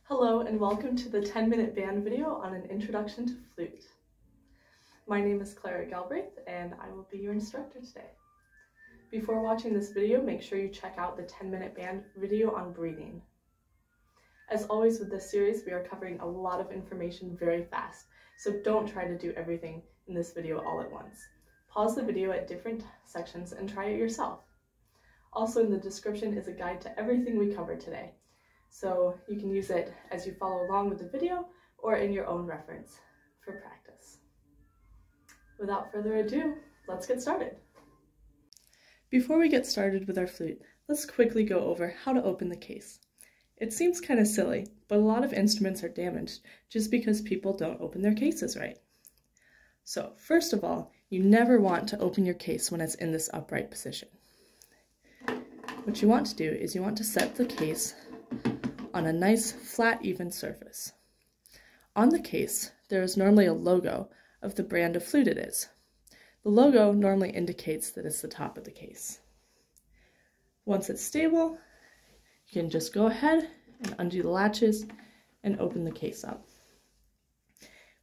Hello and welcome to the 10-minute band video on an introduction to flute. My name is Clara Galbraith and I will be your instructor today. Before watching this video, make sure you check out the 10-minute band video on breathing. As always with this series, we are covering a lot of information very fast, so don't try to do everything in this video all at once. Pause the video at different sections and try it yourself. Also in the description is a guide to everything we covered today, so you can use it as you follow along with the video or in your own reference for practice. Without further ado, let's get started. Before we get started with our flute, let's quickly go over how to open the case. It seems kind of silly, but a lot of instruments are damaged just because people don't open their cases right. So first of all, you never want to open your case when it's in this upright position. What you want to do is you want to set the case on a nice, flat, even surface. On the case, there is normally a logo of the brand of flute it is. The logo normally indicates that it's the top of the case. Once it's stable, you can just go ahead and undo the latches and open the case up.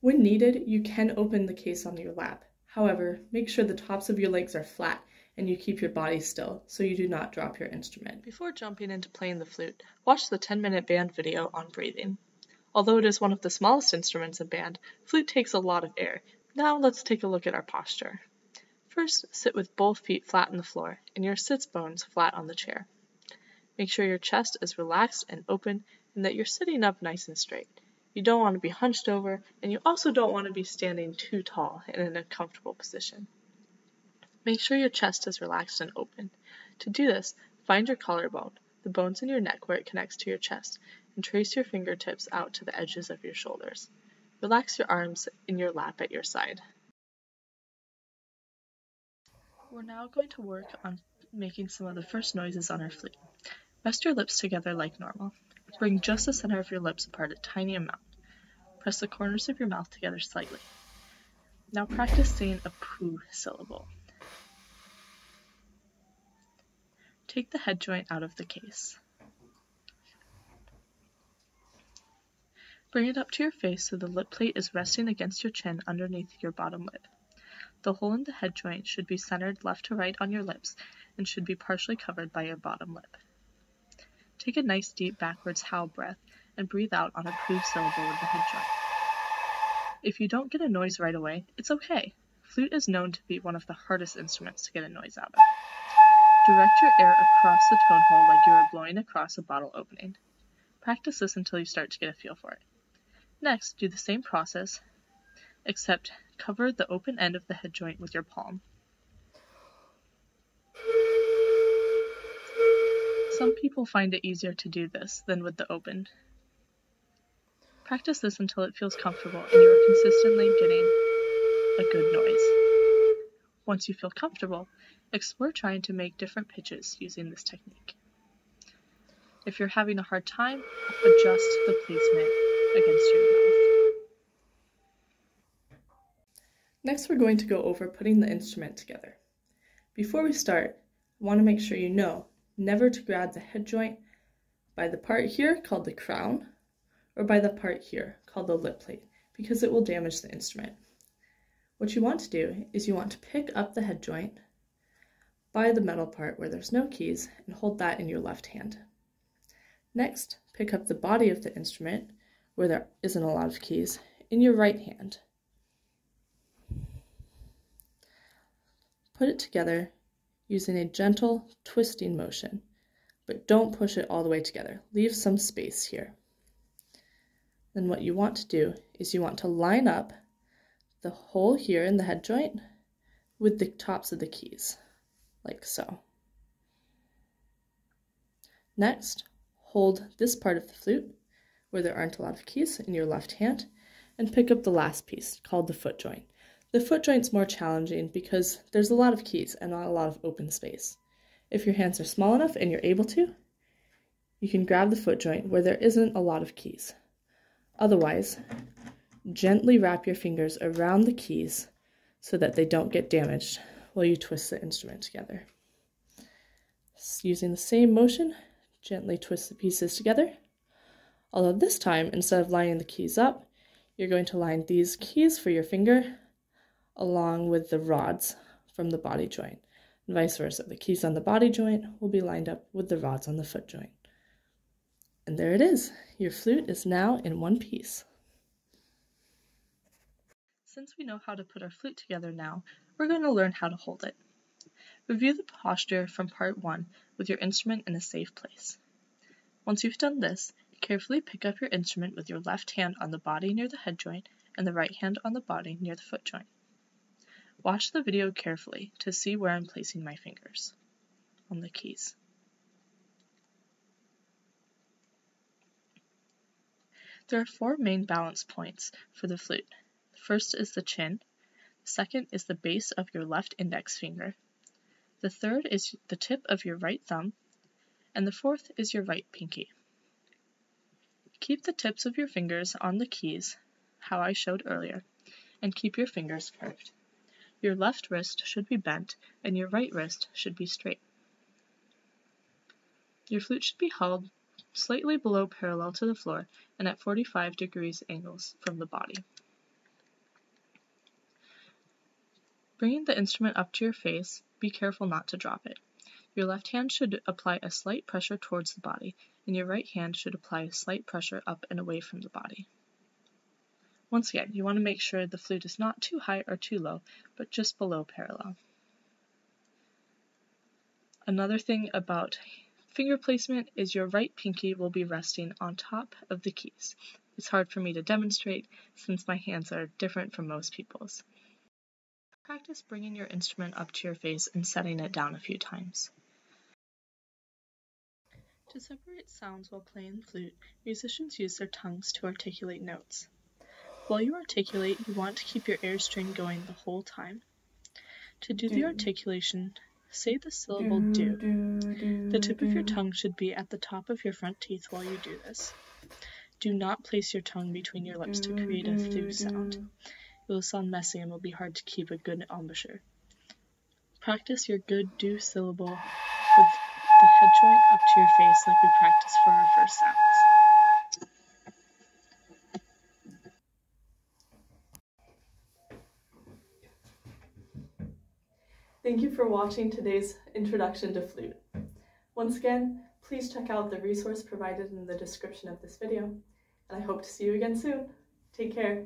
When needed, you can open the case on your lap. However, make sure the tops of your legs are flat and you keep your body still so you do not drop your instrument. Before jumping into playing the flute, watch the 10-minute band video on breathing. Although it is one of the smallest instruments in band, flute takes a lot of air. Now let's take a look at our posture. First, sit with both feet flat on the floor and your sits bones flat on the chair. Make sure your chest is relaxed and open and that you're sitting up nice and straight. You don't want to be hunched over, and you also don't want to be standing too tall and in an uncomfortable position. Make sure your chest is relaxed and open. To do this, find your collarbone, the bones in your neck where it connects to your chest, and trace your fingertips out to the edges of your shoulders. Relax your arms in your lap at your side. We're now going to work on making some of the first noises on our flute. Rest your lips together like normal. Bring just the center of your lips apart a tiny amount. Press the corners of your mouth together slightly. Now practice saying a poo syllable. Take the head joint out of the case. Bring it up to your face so the lip plate is resting against your chin underneath your bottom lip. The hole in the head joint should be centered left to right on your lips and should be partially covered by your bottom lip. Take a nice deep backwards howl breath and breathe out on a poo syllable with the head joint. If you don't get a noise right away, it's okay. Flute is known to be one of the hardest instruments to get a noise out of. Direct your air across the tone hole like you are blowing across a bottle opening. Practice this until you start to get a feel for it. Next, do the same process, except cover the open end of the head joint with your palm. Some people find it easier to do this than with the open. Practice this until it feels comfortable and you are consistently getting a good noise. Once you feel comfortable, explore trying to make different pitches using this technique. If you're having a hard time, adjust the placement against your mouth. Next, we're going to go over putting the instrument together. Before we start, I want to make sure you know never to grab the head joint by the part here called the crown or by the part here called the lip plate because it will damage the instrument. What you want to do is you want to pick up the head joint by the metal part where there's no keys and hold that in your left hand. Next, pick up the body of the instrument where there isn't a lot of keys in your right hand. Put it together using a gentle twisting motion, but don't push it all the way together. Leave some space here. Then what you want to do is you want to line up the hole here in the head joint with the tops of the keys, like so. Next, hold this part of the flute, where there aren't a lot of keys, in your left hand, and pick up the last piece, called the foot joint. The foot joint's more challenging because there's a lot of keys and not a lot of open space. If your hands are small enough and you're able to, you can grab the foot joint where there isn't a lot of keys. Otherwise, gently wrap your fingers around the keys so that they don't get damaged while you twist the instrument together. Using the same motion, gently twist the pieces together. Although this time, instead of lining the keys up, you're going to line these keys for your finger along with the rods from the body joint, and vice versa. The keys on the body joint will be lined up with the rods on the foot joint. And there it is. Your flute is now in one piece. Since we know how to put our flute together now, we're going to learn how to hold it. Review the posture from part 1 with your instrument in a safe place. Once you've done this, carefully pick up your instrument with your left hand on the body near the head joint and the right hand on the body near the foot joint. Watch the video carefully to see where I'm placing my fingers on the keys. There are 4 main balance points for the flute. The first is the chin, the second is the base of your left index finger, the third is the tip of your right thumb, and the fourth is your right pinky. Keep the tips of your fingers on the keys, how I showed earlier, and keep your fingers curved. Your left wrist should be bent, and your right wrist should be straight. Your flute should be held slightly below parallel to the floor and at 45 degrees angles from the body. Bringing the instrument up to your face, be careful not to drop it. Your left hand should apply a slight pressure towards the body, and your right hand should apply a slight pressure up and away from the body. Once again, you want to make sure the flute is not too high or too low, but just below parallel. Another thing about finger placement is your right pinky will be resting on top of the keys. It's hard for me to demonstrate since my hands are different from most people's. Practice bringing your instrument up to your face and setting it down a few times. To separate sounds while playing the flute, musicians use their tongues to articulate notes. While you articulate, you want to keep your air string going the whole time. To do the articulation, say the syllable do. The tip of your tongue should be at the top of your front teeth while you do this. Do not place your tongue between your lips to create a flute sound. It will sound messy and will be hard to keep a good embouchure. Practice your good do syllable with the head joint up to your face like we practiced for our first sounds. Thank you for watching today's Introduction to Flute. Once again, please check out the resource provided in the description of this video, and I hope to see you again soon. Take care.